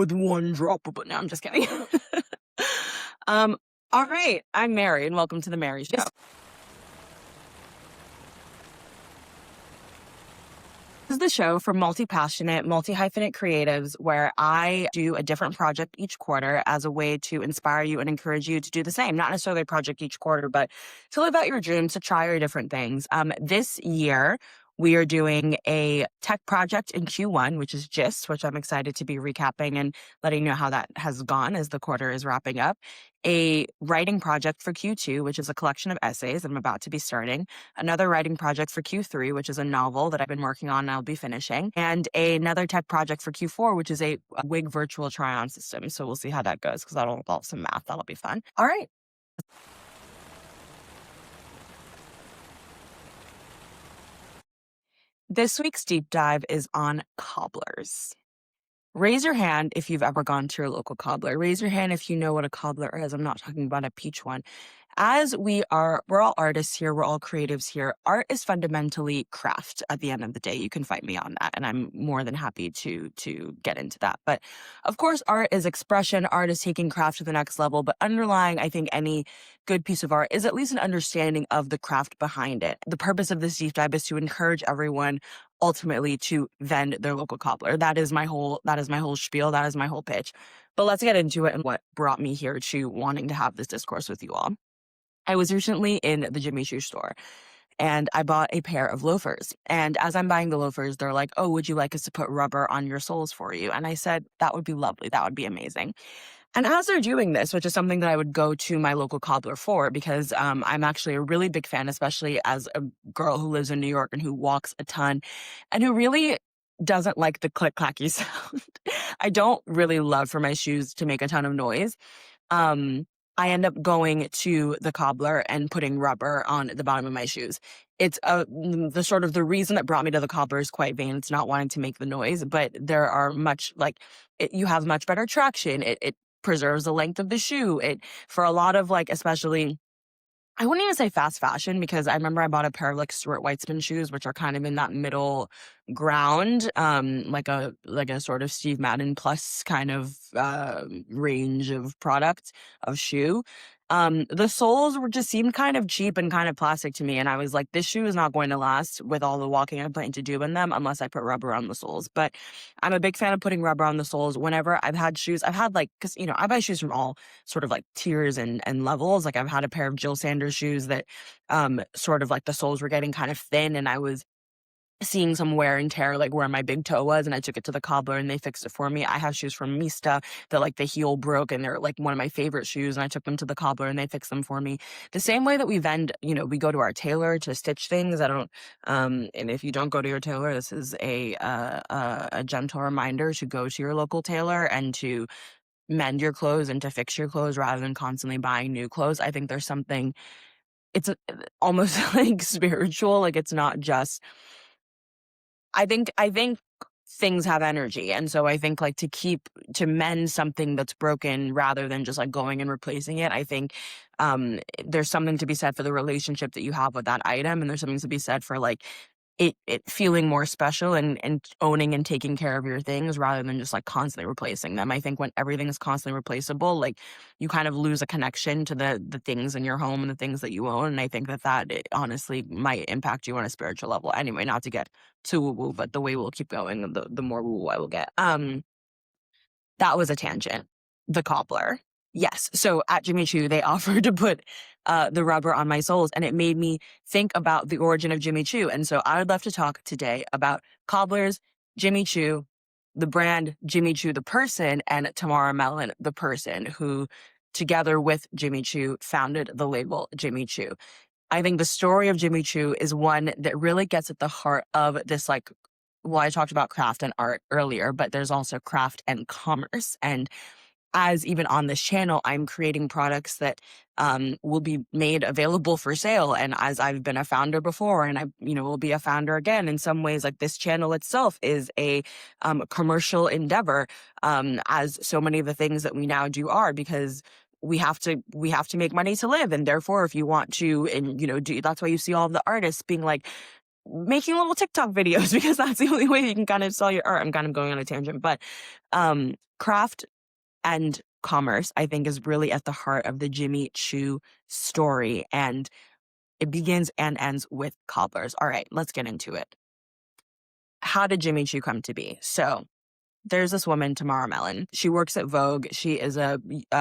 with one drop of it. No, I'm just kidding. um, all right. I'm Mary, and welcome to the Mary Show. This is the show for multi-passionate, multi-hyphenate creatives where I do a different project each quarter as a way to inspire you and encourage you to do the same. Not necessarily a project each quarter, but to live out your dreams, to try your different things. This year, we are doing a tech project in Q1, which is GIST, which I'm excited to be recapping and letting you know how that has gone as the quarter is wrapping up. A writing project for Q2, which is a collection of essays I'm about to be starting. Another writing project for Q3, which is a novel that I've been working on and I'll be finishing. And another tech project for Q4, which is a wig virtual try-on system. So we'll see how that goes because that'll involve some math. That'll be fun. All right. This week's deep dive is on cobblers. Raise your hand if you've ever gone to your local cobbler. Raise your hand if you know what a cobbler is. I'm not talking about a peach one. As we're all artists here, we're all creatives here. Art is fundamentally craft at the end of the day. You can fight me on that, and I'm more than happy to get into that. But of course, art is expression. Art is taking craft to the next level. But underlying, I think, any good piece of art is at least an understanding of the craft behind it. The purpose of this deep dive is to encourage everyone ultimately to vend their local cobbler. That is my whole spiel. That is my whole pitch. But let's get into it and what brought me here to wanting to have this discourse with you all. I was recently in the Jimmy Choo store and I bought a pair of loafers. And as I'm buying the loafers, they're like, "Oh, would you like us to put rubber on your soles for you?" And I said, "That would be lovely. That would be amazing." And as they're doing this, which is something that I would go to my local cobbler for, because I'm actually a really big fan, especially as a girl who lives in New York and who walks a ton and who really doesn't like the click-clacky sound. I don't really love for my shoes to make a ton of noise. I end up going to the cobbler and putting rubber on the bottom of my shoes. It's the reason that brought me to the cobbler is quite vain. It's not wanting to make the noise, but there are you have much better traction. It preserves the length of the shoe. For a lot of especially, I wouldn't even say fast fashion, because I remember I bought a pair of Stuart Weitzman shoes, which are kind of in that middle ground, like a sort of Steve Madden plus kind of range of product of shoe. The soles seemed kind of cheap and kind of plastic to me. And I was like, this shoe is not going to last with all the walking I'm planning to do in them unless I put rubber on the soles. But I'm a big fan of putting rubber on the soles whenever I've had shoes. Because, I buy shoes from all sort of tiers and levels. I've had a pair of Jill Sanders shoes that sort of the soles were getting kind of thin, and I was seeing some wear and tear where my big toe was, and I took it to the cobbler and they fixed it for me. I have shoes from Mista that the heel broke and they're one of my favorite shoes, and I took them to the cobbler and they fixed them for me. The same way that we vend, we go to our tailor to stitch things. And if you don't go to your tailor, this is a gentle reminder to go to your local tailor and to mend your clothes and to fix your clothes rather than constantly buying new clothes. I think there's something, it's almost spiritual. It's not just, I think things have energy. And so I think to mend something that's broken rather than just going and replacing it, I think there's something to be said for the relationship that you have with that item. And there's something to be said for it feeling more special and owning and taking care of your things rather than just constantly replacing them. I think when everything is constantly replaceable, you kind of lose a connection to the things in your home and the things that you own. And I think that it honestly might impact you on a spiritual level. Anyway, not to get too woo-woo, but the way we'll keep going, the more woo-woo I will get. That was a tangent. The cobbler. Yes. So at Jimmy Choo, they offered to put the rubber on my soles, and it made me think about the origin of Jimmy Choo. And so I would love to talk today about cobblers, Jimmy Choo, the brand Jimmy Choo, the person, and Tamara Mellon, the person who, together with Jimmy Choo, founded the label Jimmy Choo. I think the story of Jimmy Choo is one that really gets at the heart of this, I talked about craft and art earlier, but there's also craft and commerce. And as even on this channel, I'm creating products that will be made available for sale. And as I've been a founder before, and I, will be a founder again, in some ways, this channel itself is a commercial endeavor, as so many of the things that we now do are, because we have to make money to live. And therefore, if you want to, and, that's why you see all of the artists being making little TikTok videos because that's the only way you can kind of sell your art. I'm kind of going on a tangent, but craft and commerce, I think, is really at the heart of the Jimmy Choo story, and it begins and ends with cobblers. All right, let's get into it. How did Jimmy Choo come to be? So there's this woman, Tamara Mellon. She works at Vogue. She is a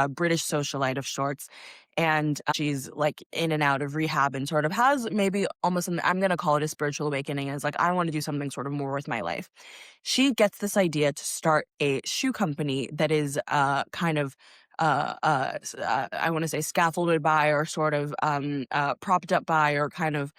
British socialite of sorts. And she's like in and out of rehab and sort of has maybe almost, I'm going to call it a spiritual awakening. And it's like, I want to do something sort of more with my life. She gets this idea to start a shoe company that is kind of I want to say scaffolded by, or sort of propped up by, or kind of,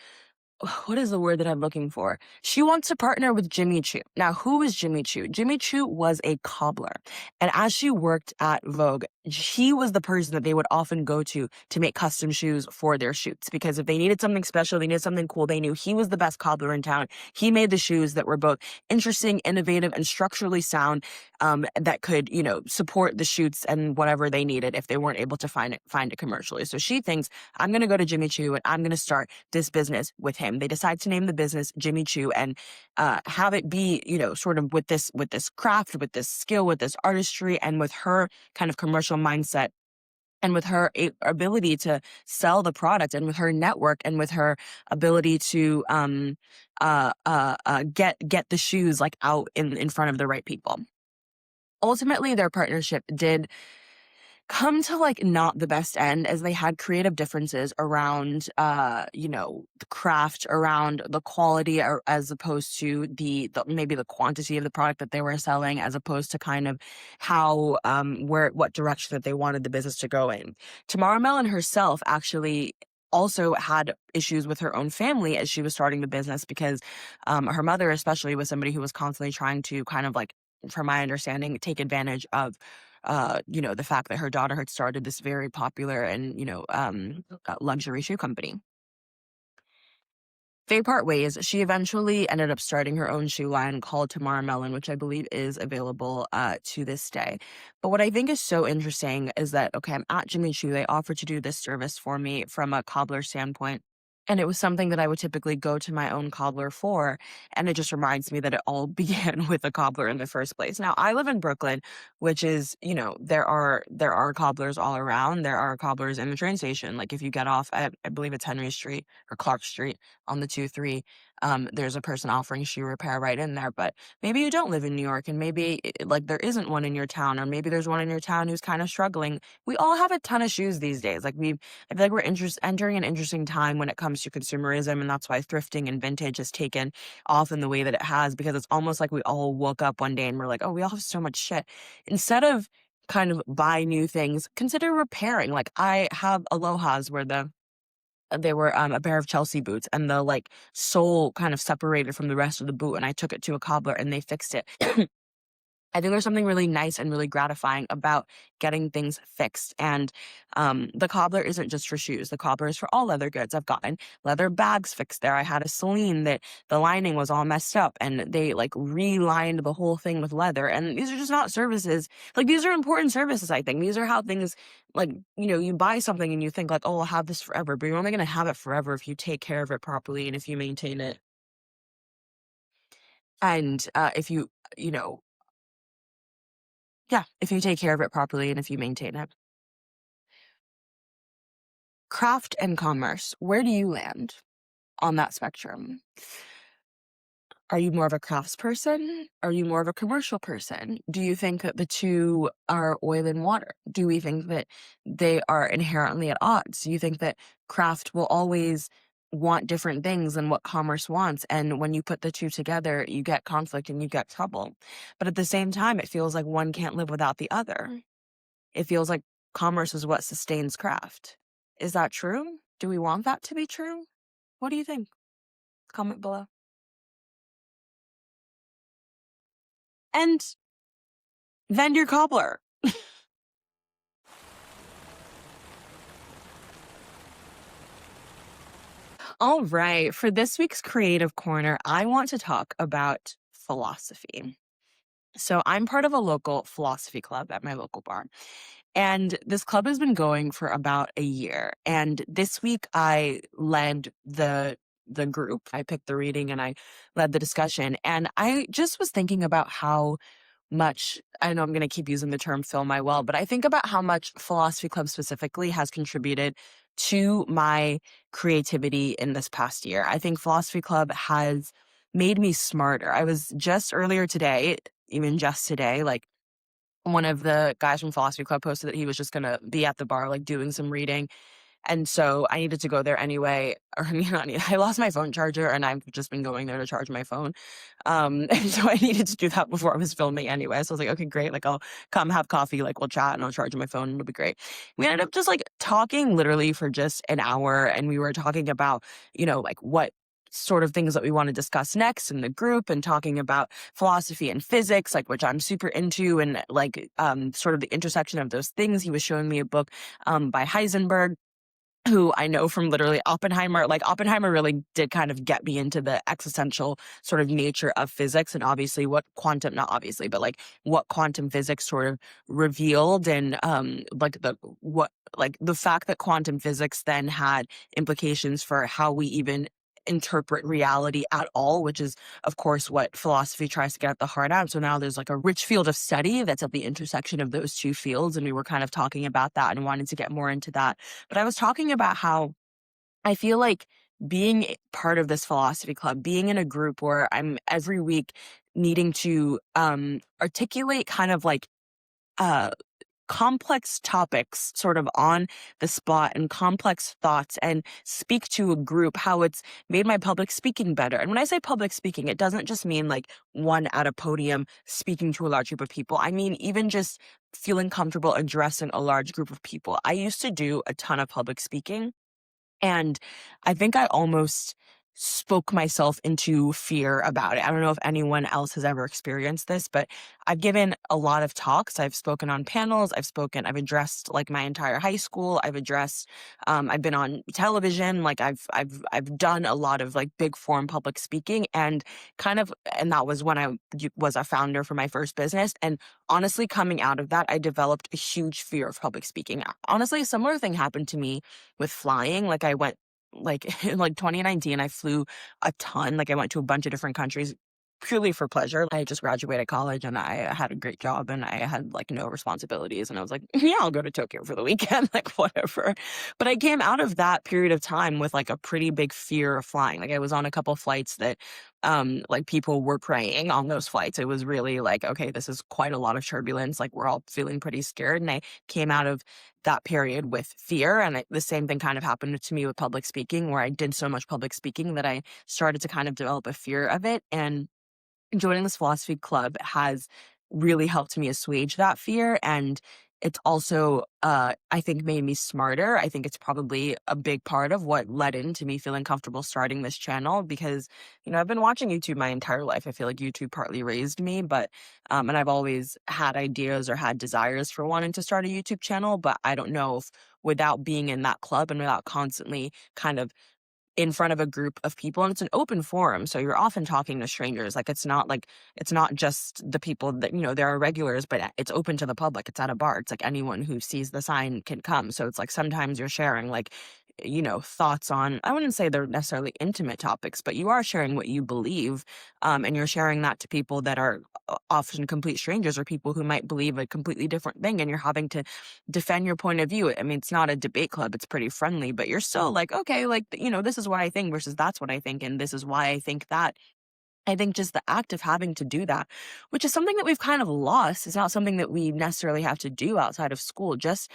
what is the word that I'm looking for? She wants to partner with Jimmy Choo. Now, who is Jimmy Choo? Jimmy Choo was a cobbler. And as she worked at Vogue, he was the person that they would often go to make custom shoes for their shoots. Because if they needed something special, they needed something cool, they knew he was the best cobbler in town. He made the shoes that were both interesting, innovative, and structurally sound, that could, support the shoots and whatever they needed if they weren't able to find it commercially. So she thinks, I'm going to go to Jimmy Choo and I'm going to start this business with him. They decide to name the business Jimmy Choo and have it be, sort of with this craft, with this skill, with this artistry, and with her kind of commercial mindset, and with her ability to sell the product, and with her network, and with her ability to get the shoes like out in front of the right people. Ultimately, their partnership did come to like not the best end, as they had creative differences around the craft, around the quality, or as opposed to the maybe the quantity of the product that they were selling, as opposed to kind of how what direction that they wanted the business to go in. Tamara Mellon herself actually also had issues with her own family as she was starting the business, because her mother especially was somebody who was constantly trying to kind of like, from my understanding, take advantage of the fact that her daughter had started this very popular and, luxury shoe company. They part ways. She eventually ended up starting her own shoe line called Tamara Mellon, which I believe is available to this day. But what I think is so interesting is that, okay, I'm at Jimmy Choo. They offered to do this service for me from a cobbler standpoint. And it was something that I would typically go to my own cobbler for. And it just reminds me that it all began with a cobbler in the first place. Now, I live in Brooklyn, which is, there are cobblers all around. There are cobblers in the train station. Like if you get off at, I believe it's Henry Street or Clark Street on the 2-3, there's a person offering shoe repair right in there. But maybe you don't live in New York, and maybe like there isn't one in your town, or maybe there's one in your town who's kind of struggling. We all have a ton of shoes these days. I feel like we're entering an interesting time when it comes to consumerism, and that's why thrifting and vintage has taken off in the way that it has, because it's almost like we all woke up one day and we're like, oh, we all have so much shit. Instead of kind of buy new things, consider repairing. Like I have Aloha's where they were a pair of Chelsea boots, and the like sole kind of separated from the rest of the boot, and I took it to a cobbler and they fixed it. I think there's something really nice and really gratifying about getting things fixed. And the cobbler isn't just for shoes. The cobbler is for all leather goods. I've gotten leather bags fixed there. I had a Celine that the lining was all messed up, and they like relined the whole thing with leather. And these are just not services. Like these are important services, I think. These are how things, like, you buy something and you think like, oh, I'll have this forever. But you're only going to have it forever if you take care of it properly and if you maintain it. And if if you take care of it properly and if you maintain it. Craft and commerce, where do you land on that spectrum? Are you more of a crafts person? Are you more of a commercial person? Do you think that the two are oil and water? Do we think that they are inherently at odds? Do you think that craft will always want different things than what commerce wants? And when you put the two together, you get conflict and you get trouble. But at the same time, it feels like one can't live without the other. It feels like commerce is what sustains craft. Is that true? Do we want that to be true? What do you think? Comment below. And vend your cobbler. All right. For this week's Creative Corner, I want to talk about philosophy. So I'm part of a local philosophy club at my local bar. And this club has been going for about a year. And this week I led the the group. I picked the reading and I led the discussion. And I just was thinking about how much, I know I'm going to keep using the term fill my well, but I think about how much Philosophy Club specifically has contributed to my creativity in this past year. I think Philosophy Club has made me smarter. I was just earlier today, even just today, like one of the guys from Philosophy Club posted that he was just going to be at the bar, like doing some reading. And so I needed to go there anyway. Or I mean, I lost my phone charger and I've just been going there to charge my phone. And so I needed to do that before I was filming anyway. So I was like, okay, great. Like I'll come have coffee, like we'll chat and I'll charge my phone and it'll be great. We ended up just like talking literally for just an hour. And we were talking about, like what sort of things that we want to discuss next in the group, and talking about philosophy and physics, like which I'm super into, and like sort of the intersection of those things. He was showing me a book by Heisenberg, who I know from literally Oppenheimer. Like Oppenheimer really did kind of get me into the existential sort of nature of physics, and obviously what quantum, not obviously, but like what quantum physics sort of revealed, and like the fact that quantum physics then had implications for how we even interpret reality at all, which is of course what philosophy tries to get at the heart of. So now there's like a rich field of study that's at the intersection of those two fields, and we were kind of talking about that and wanted to get more into that. But I was talking about how I feel like being part of this philosophy club, being in a group where I'm every week needing to articulate kind of like uh complex topics sort of on the spot, and complex thoughts, and speak to a group, how it's made my public speaking better. And when I say public speaking, it doesn't just mean like one at a podium speaking to a large group of people. I mean, even just feeling comfortable addressing a large group of people. I used to do a ton of public speaking, and I think I almost spoke myself into fear about it. I don't know if anyone else has ever experienced this, but I've given a lot of talks. I've spoken on panels. I've addressed like my entire high school. I've been on television. Like I've done a lot of like big form public speaking, and and that was when I was a founder for my first business. And honestly, coming out of that, I developed a huge fear of public speaking. Honestly, a similar thing happened to me with flying. Like I went like in like 2019, I flew a ton. Like I went to a bunch of different countries purely for pleasure. I just graduated college and I had a great job and I had like no responsibilities. And I was like, yeah, I'll go to Tokyo for the weekend, like whatever. But I came out of that period of time with like a pretty big fear of flying. Like I was on a couple flights that like people were praying on those flights. It was really like, okay, this is quite a lot of turbulence. Like we're all feeling pretty scared. And I came out of that period with fear. And the same thing kind of happened to me with public speaking, where I did so much public speaking that I started to kind of develop a fear of it. And joining this philosophy club has really helped me assuage that fear. And it's also, I think, made me smarter. I think it's probably a big part of what led into me feeling comfortable starting this channel, because, I've been watching YouTube my entire life. I feel like YouTube partly raised me, but, and I've always had ideas or had desires for wanting to start a YouTube channel, but I don't know if without being in that club and without constantly kind of in front of a group of people, and it's an open forum, so you're often talking to strangers. Like it's not just the people that there are regulars, but it's open to the public. It's at a bar. It's like anyone who sees the sign can come. So it's like sometimes you're sharing like thoughts on, I wouldn't say they're necessarily intimate topics, but you are sharing what you believe, and you're sharing that to people that are often complete strangers, or people who might believe a completely different thing, and you're having to defend your point of view. I mean, it's not a debate club, it's pretty friendly, but you're still like, okay, like this is what I think versus that's what I think, and this is why I think that. I think just the act of having to do that, which is something that we've kind of lost, is not something that we necessarily have to do outside of school. Just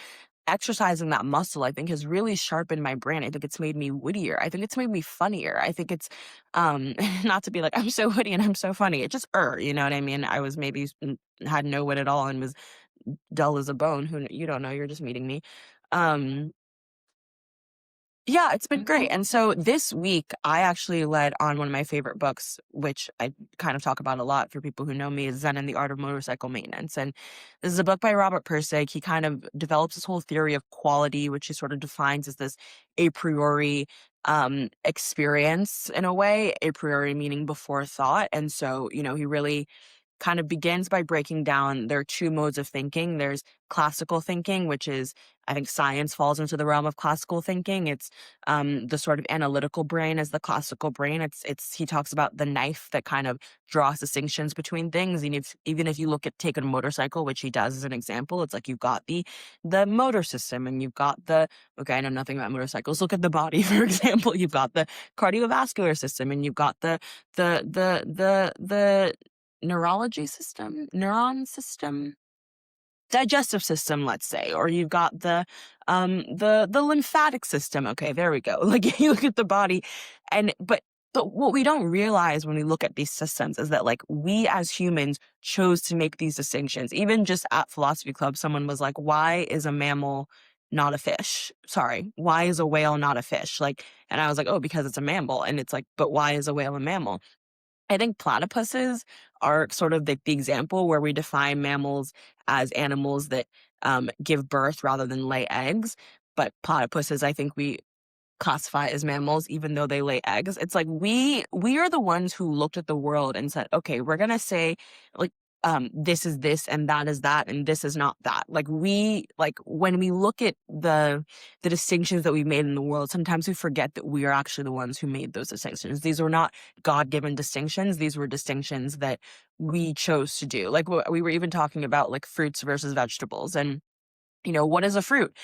exercising that muscle, I think, has really sharpened my brain. I think it's made me wittier. I think it's made me funnier. I think it's not to be like, I'm so witty and I'm so funny. It just, you know what I mean? I was maybe had no wit at all and was dull as a bone. Who you don't know, you're just meeting me. Um, yeah, it's been great. And so this week, I actually led on one of my favorite books, which I kind of talk about a lot for people who know me, is Zen and the Art of Motorcycle Maintenance. And this is a book by Robert Pirsig. He kind of develops this whole theory of quality, which he sort of defines as this a priori experience in a way, a priori meaning before thought. And so, he really kind of begins by breaking down there are two modes of thinking. There's classical thinking, which is, I think science falls into the realm of classical thinking. It's the sort of analytical brain as the classical brain. He talks about the knife that kind of draws distinctions between things. And even if you look at take a motorcycle, which he does as an example, it's like you've got the motor system and you've got okay, I know nothing about motorcycles. Look at the body, for example. You've got the cardiovascular system and you've got the neurology system, neuron system, digestive system, let's say, or you've got the lymphatic system. Okay, there we go. Like you look at the body, but what we don't realize when we look at these systems is that like we as humans chose to make these distinctions. Even just at philosophy club, someone was like, "Why is a mammal not a fish? Sorry, why is a whale not a fish?" Like, and I was like, "Oh, because it's a mammal." And it's like, "But why is a whale a mammal?" I think platypuses are sort of the example where we define mammals as animals that give birth rather than lay eggs. But platypuses, I think we classify as mammals even though they lay eggs. It's like we are the ones who looked at the world and said, okay, we're gonna say like this is this and that is that and this is not that. Like when we look at the distinctions that we made in the world, sometimes we forget that we are actually the ones who made those distinctions. These were not God-given distinctions. These were distinctions that we chose to do. Like we were even talking about like fruits versus vegetables, and what is a fruit?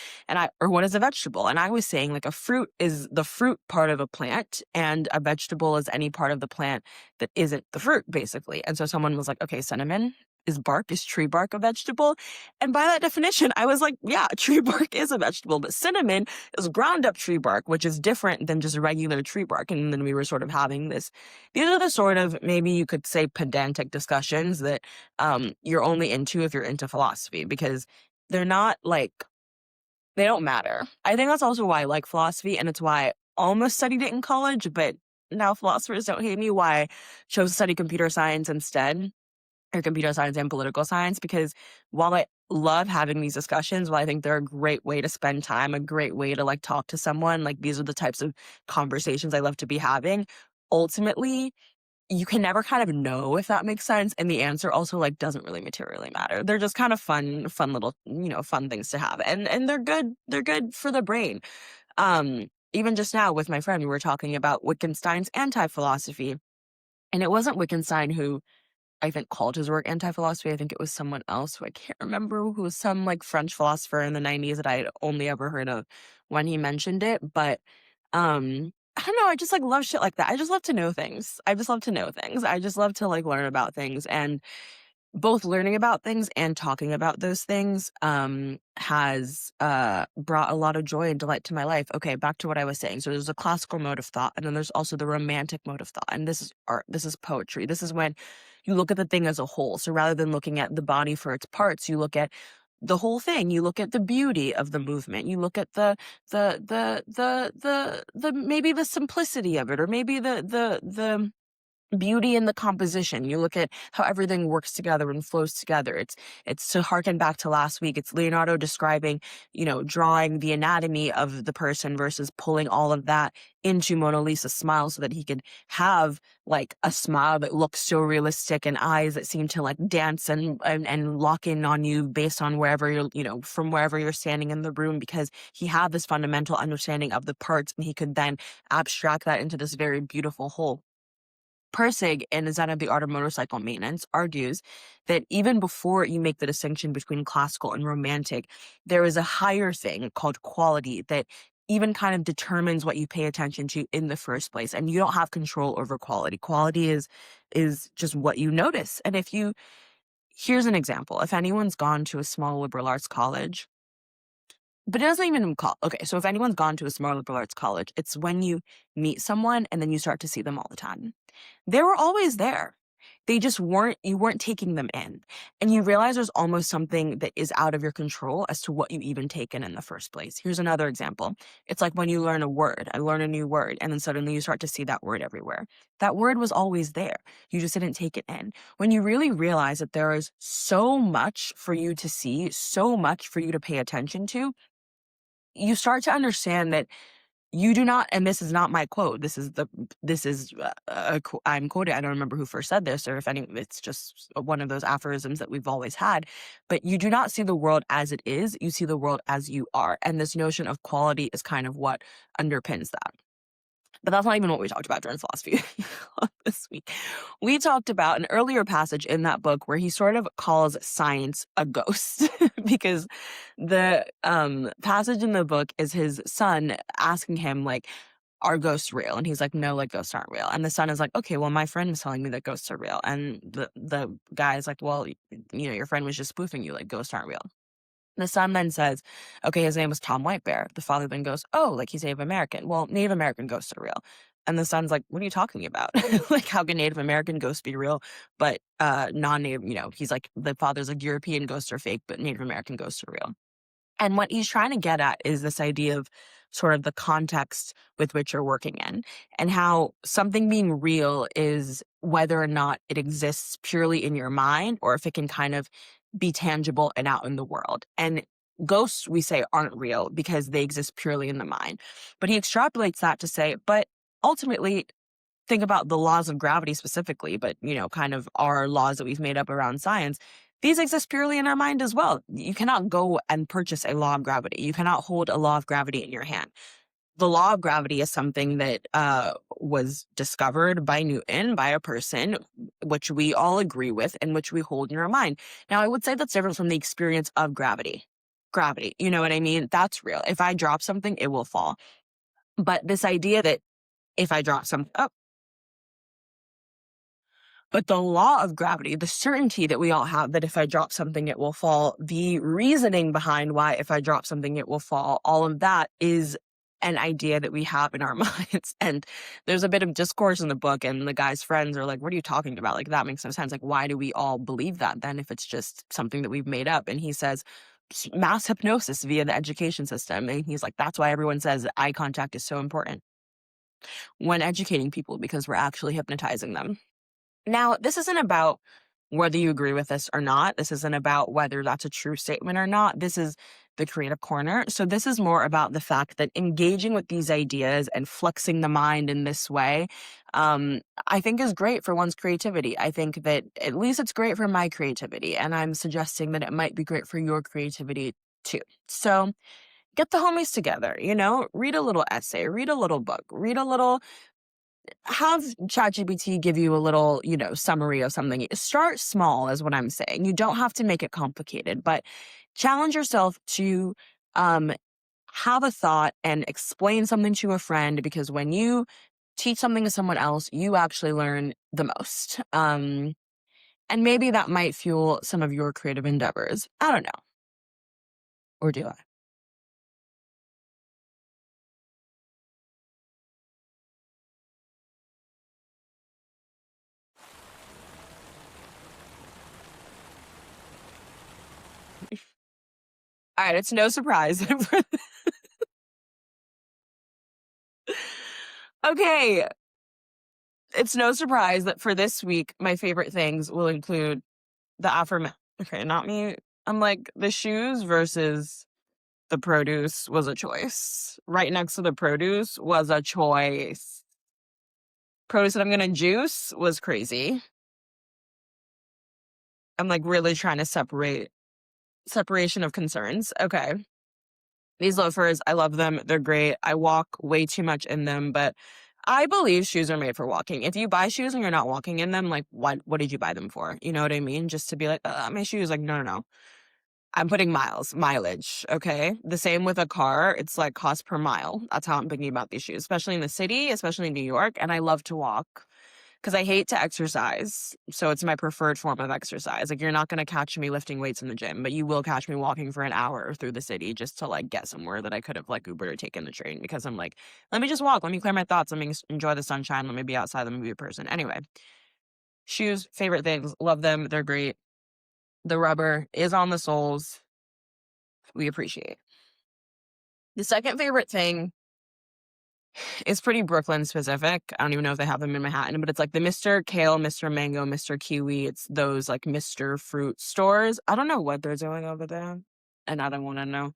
Or what is a vegetable? And I was saying like a fruit is the fruit part of a plant and a vegetable is any part of the plant that isn't the fruit, basically. And so someone was like, okay, cinnamon is tree bark a vegetable? And by that definition, I was like, yeah, tree bark is a vegetable, but cinnamon is ground up tree bark, which is different than just regular tree bark. And then we were sort of having these are the sort of, maybe you could say pedantic discussions that you're only into if you're into philosophy, because they're not like, they don't matter. I think that's also why I like philosophy, and it's why I almost studied it in college, but now philosophers don't hate me, why I chose to study computer science instead, or computer science and political science, because while I love having these discussions, while I think they're a great way to spend time, a great way to like talk to someone, like these are the types of conversations I love to be having, ultimately you can never kind of know if that makes sense. And the answer also like doesn't really materially matter. They're just kind of fun little, fun things to have. And they're good for the brain. Even just now with my friend, we were talking about Wittgenstein's anti-philosophy. And it wasn't Wittgenstein who I think called his work anti-philosophy. I think it was someone else who I can't remember, who was some like French philosopher in the 90s that I had only ever heard of when he mentioned it. But I don't know, I just like love shit like that. I just love to know things. I just love to know things. I just love to like learn about things, and both learning about things and talking about those things has brought a lot of joy and delight to my life. Okay, back to what I was saying. So there's a classical mode of thought, and then there's also the romantic mode of thought. And this is art, this is poetry. This is when you look at the thing as a whole. So rather than looking at the body for its parts, you look at the whole thing. You look at the beauty of the movement. You look at the maybe the simplicity of it, or maybe the beauty in the composition. You look at how everything works together and flows together. It's to harken back to last week. It's Leonardo describing, drawing the anatomy of the person versus pulling all of that into Mona Lisa's smile so that he could have like a smile that looks so realistic and eyes that seem to like dance and lock in on you based on wherever you're, from wherever you're standing in the room, because he had this fundamental understanding of the parts and he could then abstract that into this very beautiful whole. Persig, in his Zen of the Art of Motorcycle Maintenance, argues that even before you make the distinction between classical and romantic, there is a higher thing called quality that even kind of determines what you pay attention to in the first place. And you don't have control over quality. Quality is just what you notice. And here's an example. If anyone's gone to a small liberal arts college, but it doesn't even okay, so if anyone's gone to a small liberal arts college, it's when you meet someone and then you start to see them all the time. They were always there. They just you weren't taking them in. And you realize there's almost something that is out of your control as to what you even take in the first place. Here's another example. It's like when you learn a word, I learn a new word, and then suddenly you start to see that word everywhere. That word was always there. You just didn't take it in. When you really realize that there is so much for you to see, so much for you to pay attention to, you start to understand that You do not, and this is not my quote. This is I'm quoting. I don't remember who first said this, or if any. It's just one of those aphorisms that we've always had. But you do not see the world as it is. You see the world as you are, and this notion of quality is kind of what underpins that. But that's not even what we talked about during philosophy this week. We talked about an earlier passage in that book where he sort of calls science a ghost because the passage in the book is his son asking him, like, are ghosts real? And he's like, no, like, ghosts aren't real. And the son is like, okay, well, my friend is telling me that ghosts are real. And the guy is like, well, your friend was just spoofing you, like, ghosts aren't real. The son then says, okay, his name was Tom Whitebear. The father then goes, oh, like, he's Native American. Well, Native American ghosts are real. And the son's like, what are you talking about? Like, how can Native American ghosts be real, but non-Native, he's like, the father's like, European ghosts are fake, but Native American ghosts are real. And what he's trying to get at is this idea of sort of the context with which you're working in, and how something being real is whether or not it exists purely in your mind or if it can kind of be tangible and out in the world. And ghosts, we say, aren't real because they exist purely in the mind. But he extrapolates that to say, but ultimately, think about the laws of gravity specifically, but, kind of our laws that we've made up around science. These exist purely in our mind as well. You cannot go and purchase a law of gravity. You cannot hold a law of gravity in your hand. The law of gravity is something that was discovered by Newton, by a person, which we all agree with and which we hold in our mind. Now, I would say that's different from the experience of gravity. Gravity, you know what I mean? That's real. If I drop something, it will fall. But this idea that if I drop something, but the law of gravity, the certainty that we all have that if I drop something, it will fall, the reasoning behind why if I drop something, it will fall, all of that is an idea that we have in our minds. And there's a bit of discourse in the book, and the guy's friends are like, what are you talking about? Like, that makes no sense. Like, why do we all believe that then if it's just something that we've made up? And he says, mass hypnosis via the education system. And he's like, that's why everyone says that eye contact is so important when educating people, because we're actually hypnotizing them. Now, this isn't about whether you agree with this or not. This isn't about whether that's a true statement or not. This is the creative corner. So this is more about the fact that engaging with these ideas and flexing the mind in this way, I think is great for one's creativity. I think that at least it's great for my creativity. And I'm suggesting that it might be great for your creativity too. So get the homies together, read a little essay, read a little book, have ChatGPT give you a little, summary of something. Start small is what I'm saying. You don't have to make it complicated, but challenge yourself to have a thought and explain something to a friend, because when you teach something to someone else, you actually learn the most. And maybe that might fuel some of your creative endeavors. I don't know. Or do I? All right, it's no surprise. Okay, it's no surprise that for this week, my favorite things will include the affirmation. Okay, not me. I'm like, the shoes versus the produce was a choice. Right next to the produce was a choice. Produce that I'm gonna juice was crazy. I'm like really trying to separation of concerns. Okay. These loafers, I love them. They're great. I walk way too much in them, but I believe shoes are made for walking. If you buy shoes and you're not walking in them, like, what did you buy them for? You know what I mean? Just to be like, my shoes. Like, no, no, no. I'm putting mileage. Okay. The same with a car. It's like cost per mile. That's how I'm thinking about these shoes, especially in the city, especially in New York. And I love to walk because I hate to exercise. So it's my preferred form of exercise. Like, you're not going to catch me lifting weights in the gym, but you will catch me walking for an hour through the city just to like get somewhere that I could have like Ubered or taken the train, because I'm like, let me just walk. Let me clear my thoughts. Let me enjoy the sunshine. Let me be outside. Let me be a person. Anyway, shoes, favorite things. Love them. They're great. The rubber is on the soles. We appreciate. The second favorite thing is pretty Brooklyn specific. I don't even know if they have them in Manhattan, but it's like the Mr. Kale, Mr. Mango, Mr. Kiwi. It's those like Mr. Fruit stores. I don't know what they're doing over there, and I don't want to know.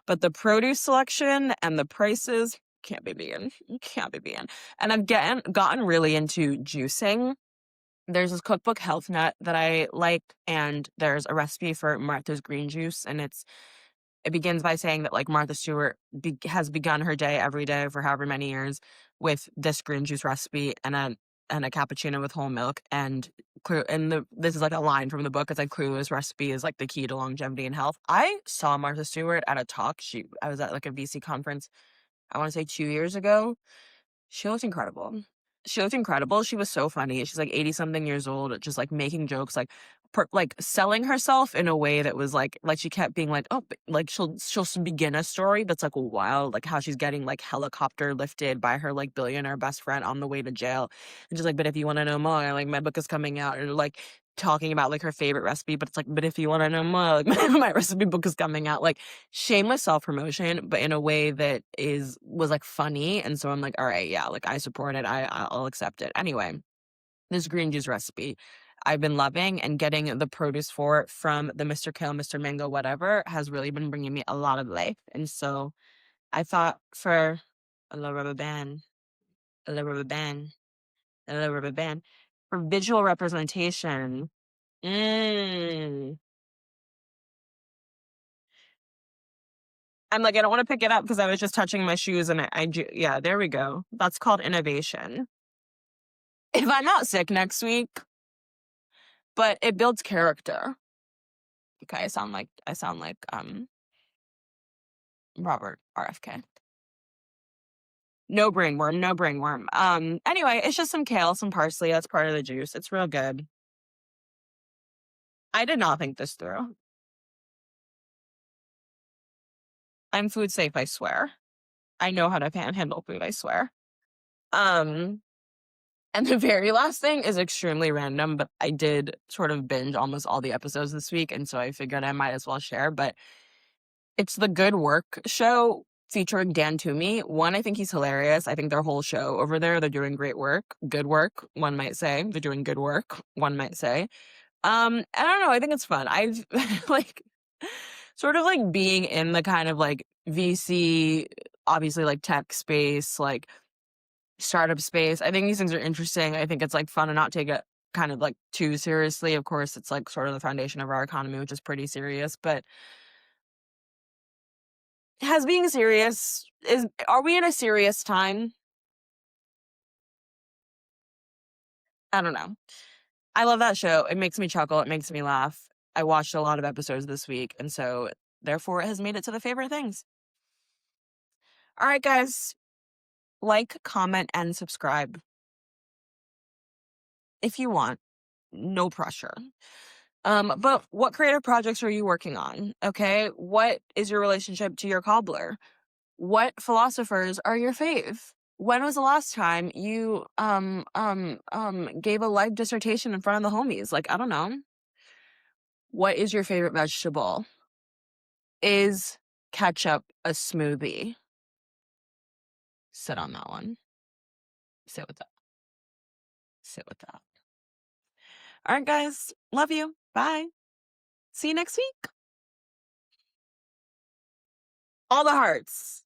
But the produce selection and the prices, can't be being, can't be being. And I've gotten really into juicing. There's this cookbook, Health Nut, that I like, and there's a recipe for Martha's green juice, and it begins by saying that like Martha Stewart has begun her day every day for however many years with this green juice recipe and a cappuccino with whole milk. And this is like a line from the book. It's like, clearly this recipe is like the key to longevity and health. I saw Martha Stewart at a talk. I was at like a VC conference, I want to say 2 years ago. She looked incredible. She looked incredible. She was so funny. She's like 80 something years old, just like making jokes, like like selling herself in a way that was like she kept being like, oh, like she'll begin a story that's like wild, like how she's getting like helicopter lifted by her like billionaire best friend on the way to jail, and she's like, but if you want to know more, like my book is coming out, and like talking about like her favorite recipe, but it's like, but if you want to know more, like my recipe book is coming out, like shameless self-promotion, but in a way that was like funny. And so I'm like, all right, yeah, like I support it. I'll accept it. Anyway, this green juice recipe I've been loving, and getting the produce for it from the Mr. Kale, Mr. Mango, whatever, has really been bringing me a lot of life. And so I thought for a little rubber band, a little rubber band, a little rubber band, for visual representation. Mm. I'm like, I don't want to pick it up because I was just touching my shoes, and yeah, there we go. That's called innovation. If I'm not sick next week, but it builds character. Okay, I sound like Robert RFK. No brainworm, no brainworm. Anyway, it's just some kale, some parsley. That's part of the juice. It's real good. I did not think this through. I'm food safe, I swear. I know how to panhandle food, I swear. And the very last thing is extremely random, but I did sort of binge almost all the episodes this week, and so I figured I might as well share. But it's the Good Work show featuring Dan Toomey. One, I think he's hilarious. I think their whole show over there, they're doing great work. Good work, one might say. They're doing good work, one might say. I don't know. I think it's fun. I've like sort of like being in the kind of like VC, obviously like tech space, like startup space. I think these things are interesting. I think it's like fun to not take it kind of like too seriously. Of course, it's like sort of the foundation of our economy, which is pretty serious. But has being serious are we in a serious time? I don't know. I love that show. It makes me chuckle. It makes me laugh. I watched a lot of episodes this week, and so therefore it has made it to the favorite things. All right, guys. Like, comment, and subscribe if you want. No pressure. But what creative projects are you working on? Okay. What is your relationship to your cobbler? What philosophers are your fave? When was the last time you gave a life dissertation in front of the homies? Like, I don't know. What is your favorite vegetable? Is ketchup a smoothie? Sit on that one. Sit with that. Sit with that. All right, guys. Love you. Bye. See you next week. All the hearts.